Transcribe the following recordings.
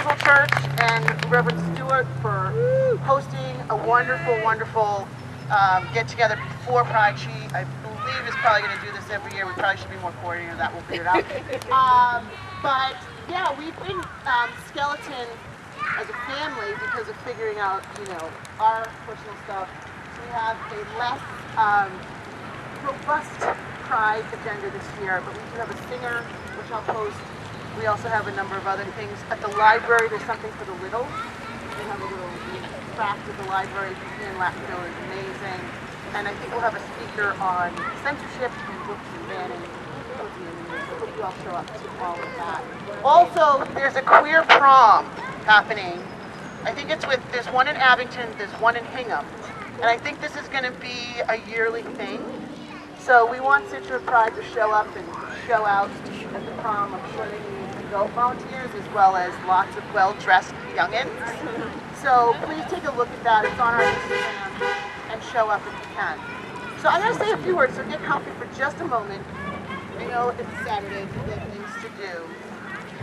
Episcopal Church and Reverend Scituate for hosting a wonderful, wonderful get-together before Pride. She, I believe, is probably going to do this every year. We probably should be more coordinated. That we'll figure it out. But yeah, we've been skeleton as a family because of figuring out, you know, our personal stuff. We have a less robust Pride agenda this year, but we do have a singer, which I'll post. We also have a number of other things. At the library, there's something for the littles. They have a little craft at the library. In Latino is amazing. And I think we'll have a speaker on censorship and books and banning. I hope you all show up to all of that. Also, there's a queer prom happening. I think it's with, there's one in Abington, there's one in Hingham. And I think this is going to be a yearly thing. So we want Scituate Pride to show up and show out at the prom. I'm sure they need adult volunteers as well as lots of well-dressed youngins. So please take a look at that. It's on our Instagram, and show up if you can. So I'm going to say a few words, so get comfy for just a moment. I know it's Saturday, we have things to do.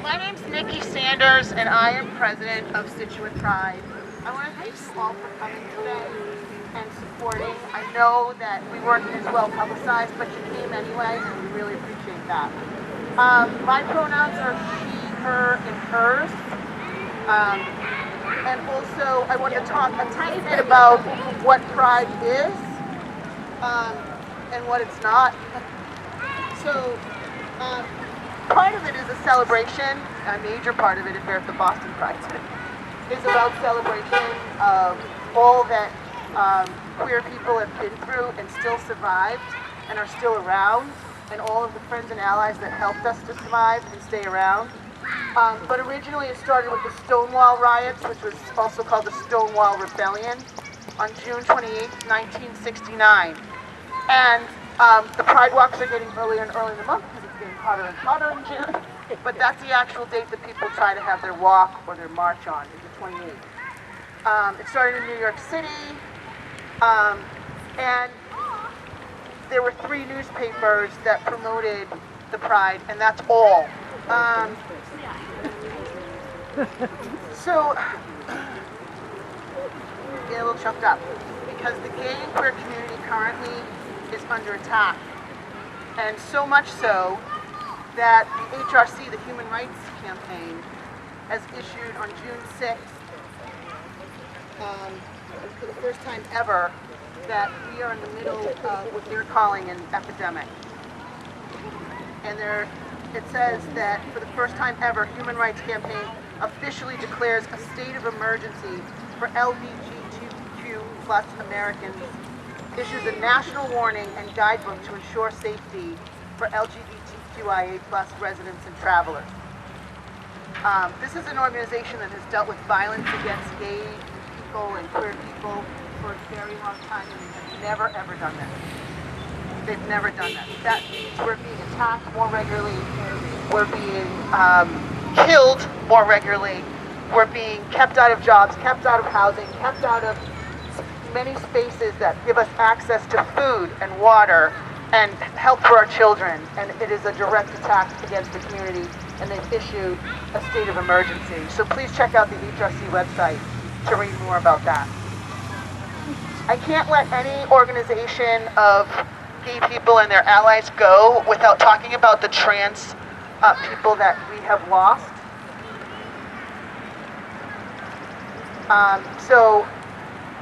My name's Nikki Sanders, and I am president of Scituate Pride. I want to thank you all for coming today and supporting. I know that we weren't as well publicized, but you came anyway, and we really appreciate that. My pronouns are she, her, and hers. And also, I want to talk a tiny bit about what Pride is and what it's not. So, part of it is a celebration. A major part of it, if you're at the Boston Pride, is about celebration of all that queer people have been through and still survived and are still around, and all of the friends and allies that helped us to survive and stay around. But originally it started with the Stonewall riots, which was also called the Stonewall Rebellion, on June 28, 1969. And the Pride Walks are getting earlier and earlier in the month because it's getting hotter and hotter in June. But that's the actual date that people try to have their walk or their march on, is the 28th. It started in New York City, and there were 3 newspapers that promoted the Pride, and that's all. So, get a little choked up, because the gay and queer community currently is under attack. And so much so that the HRC, the Human Rights Campaign, has issued on June 6th, for the first time ever, that we are in the middle of what they're calling an epidemic. And it says that for the first time ever, Human Rights Campaign officially declares a state of emergency for LGBTQ plus Americans, issues a national warning and guidebook to ensure safety for LGBTQIA plus residents and travelers. This is an organization that has dealt with violence against gay people and queer people for a very long time, and they've never ever done that. They've never done that. That means we're being attacked more regularly, we're being killed more regularly, we're being kept out of jobs, kept out of housing, kept out of many spaces that give us access to food and water and help for our children. And it is a direct attack against the community, and they've issued a state of emergency. So please check out the HRC website to read more about that. I can't let any organization of gay people and their allies go without talking about the trans people that we have lost. So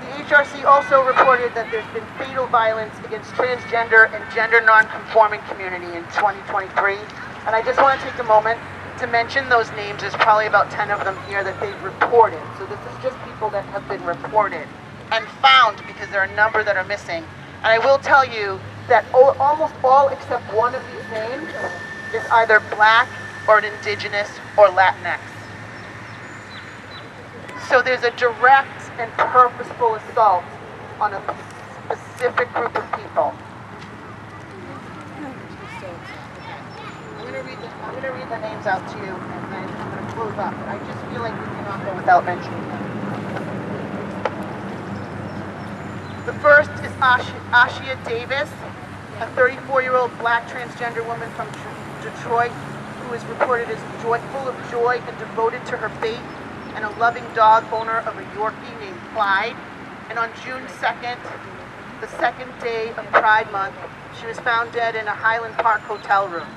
the HRC also reported that there's been fatal violence against transgender and gender non-conforming community in 2023. And I just want to take a moment to mention those names. There's probably about 10 of them here that they've reported. So this is just people that have been reported and found, because there are a number that are missing. And I will tell you that almost all except one of these names is either black or an indigenous or Latinx. So there's a direct and purposeful assault on a specific group of people. I'm going to read the names out to you, and then I'm going to close up. I just feel like we cannot go without mentioning them. The first is Ashia Davis, a 34-year-old black transgender woman from Detroit who is reported as full of joy and devoted to her faith and a loving dog owner of a Yorkie named Clyde. And on June 2nd, the second day of Pride Month, she was found dead in a Highland Park hotel room.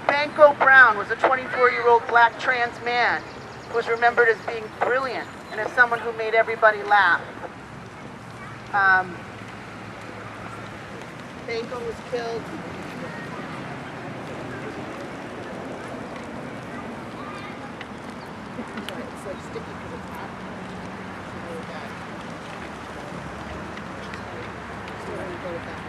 Banco Brown was a 24-year-old black trans man who was remembered as being brilliant and as someone who made everybody laugh. Banco was killed. Sorry, it's like sticky because it's hot. It's really bad. So we're going to go with that.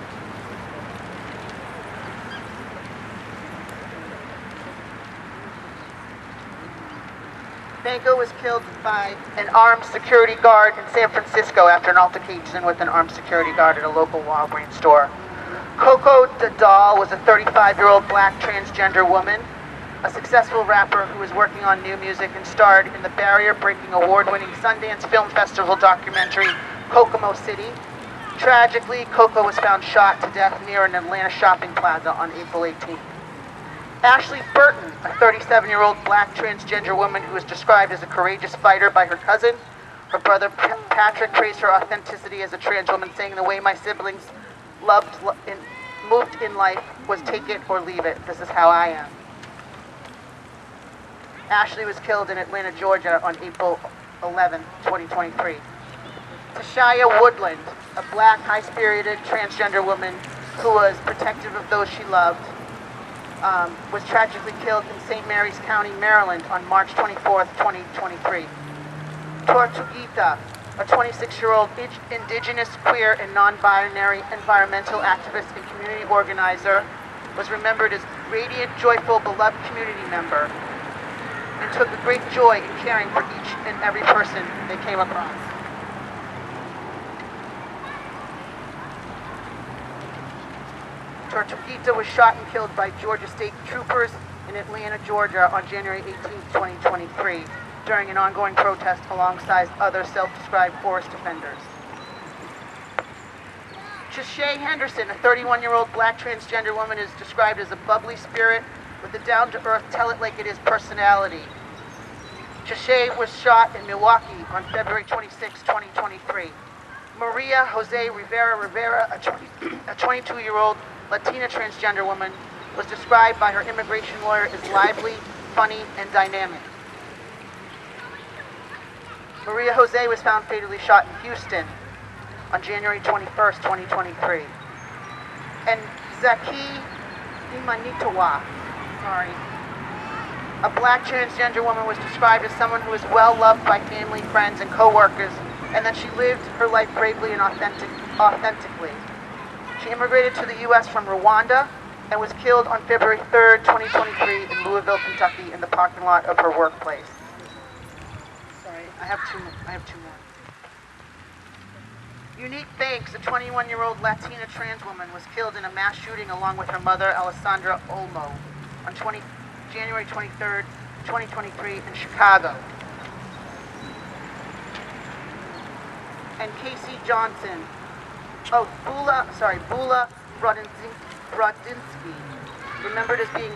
Banco was killed by an armed security guard in San Francisco after an altercation with an armed security guard at a local Walgreens store. Coco Dadal was a 35-year-old black transgender woman, a successful rapper who was working on new music and starred in the barrier-breaking award-winning Sundance Film Festival documentary Kokomo City. Tragically, Coco was found shot to death near an Atlanta shopping plaza on April 18th. Ashley Burton, a 37-year-old black transgender woman who was described as a courageous fighter by her cousin. Her brother Patrick praised her authenticity as a trans woman, saying, "The way my siblings moved in life was take it or leave it. This is how I am." Ashley was killed in Atlanta, Georgia on April 11, 2023. Tashaya Woodland, a black, high-spirited transgender woman who was protective of those she loved, was tragically killed in St. Mary's County, Maryland on March 24th, 2023. Tortuguita, a 26-year-old indigenous, queer, and non-binary environmental activist and community organizer, was remembered as radiant, joyful, beloved community member, and took a great joy in caring for each and every person they came across. Tortuguita was shot and killed by Georgia State Troopers in Atlanta, Georgia on January 18, 2023, during an ongoing protest alongside other self-described forest defenders. Chashay Henderson, a 31-year-old black transgender woman, is described as a bubbly spirit with a down-to-earth, tell-it-like-it-is personality. Chashay was shot in Milwaukee on February 26, 2023. Maria Jose Rivera, a 22-year-old Latina transgender woman, was described by her immigration lawyer as lively, funny, and dynamic. Maria Jose was found fatally shot in Houston on January 21st, 2023. And Zaki Imanitowa, a black transgender woman, was described as someone who was well loved by family, friends, and co-workers, and that she lived her life bravely and authentically. She immigrated to the U.S. from Rwanda and was killed on February 3rd, 2023 in Louisville, Kentucky, in the parking lot of her workplace. Sorry, I have two more. Unique Banks, a 21-year-old Latina trans woman, was killed in a mass shooting along with her mother, Alessandra Olmo, on January 23rd, 2023 in Chicago. And Casey Johnson, Bula Brodinsky, remembered as being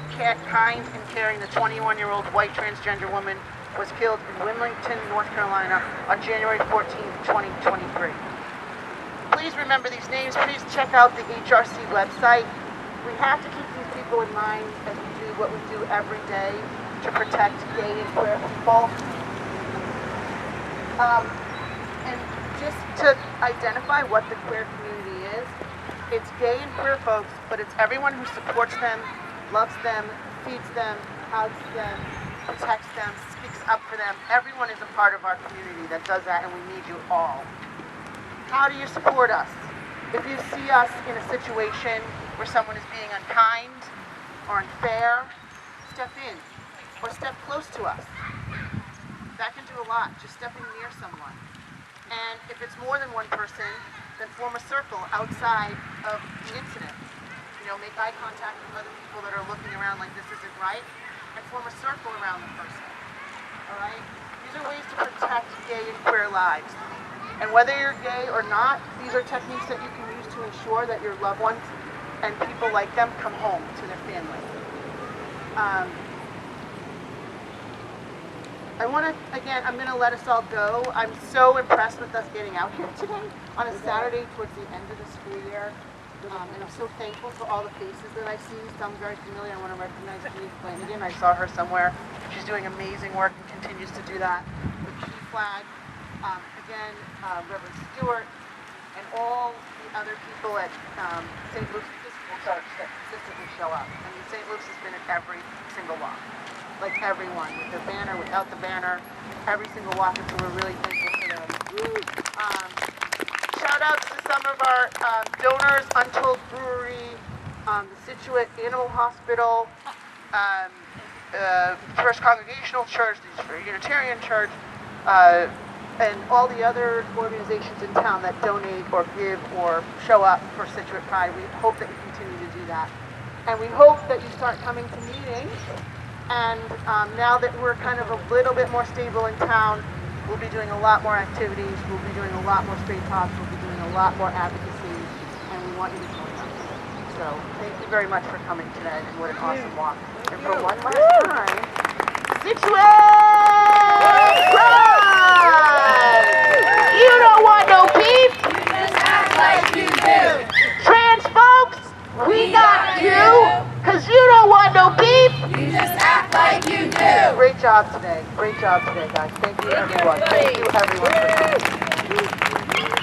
kind and caring, the 21-year-old white transgender woman, was killed in Wilmington, North Carolina on January 14, 2023. Please remember these names. Please check out the HRC website. We have to keep these people in mind as we do what we do every day to protect gay and queer people. And just to identify what the queer community is, it's gay and queer folks, but it's everyone who supports them, loves them, feeds them, hugs them, protects them, speaks up for them. Everyone is a part of our community that does that, and we need you all. How do you support us? If you see us in a situation where someone is being unkind or unfair, step in or step close to us. That can do a lot, just stepping near someone. And if it's more than one person, then form a circle outside of the incident. You know, make eye contact with other people that are looking around like this isn't right, and form a circle around the person. All right? These are ways to protect gay and queer lives. And whether you're gay or not, these are techniques that you can use to ensure that your loved ones and people like them come home to their family. I want to, again, I'm going to let us all go. I'm so impressed with us getting out here today on a Saturday towards the end of the school year. And I'm so thankful for all the faces that I see. Some very familiar. I want to recognize Denise Flanagan. I saw her somewhere. She's doing amazing work and continues to do that with the flag. Again, Reverend Scituate and all the other people at St. Luke's Episcopal Church that consistently show up. I mean, St. Luke's has been at every single walk. Like everyone, with their banner, without the banner, every single walk, and so we're really thankful for them. Shout outs to some of our donors, Untold Brewery, the Scituate Animal Hospital, First Congregational Church, the Unitarian Church, and all the other organizations in town that donate or give or show up for Scituate Pride. We hope that you continue to do that. And we hope that you start coming to meetings. And now that we're kind of a little bit more stable in town, we'll be doing a lot more activities, we'll be doing a lot more straight talks, we'll be doing a lot more advocacy, and we want you to join us. So thank you very much for coming today, and what an awesome walk. And for one last time, Scituate! You don't want no beef! You just act like you do! Trans folks, we got you! Cause you don't want no beef! You just act like you do! Great job today. Great job today, guys. Thank you, everyone. Thank you, everyone, for coming.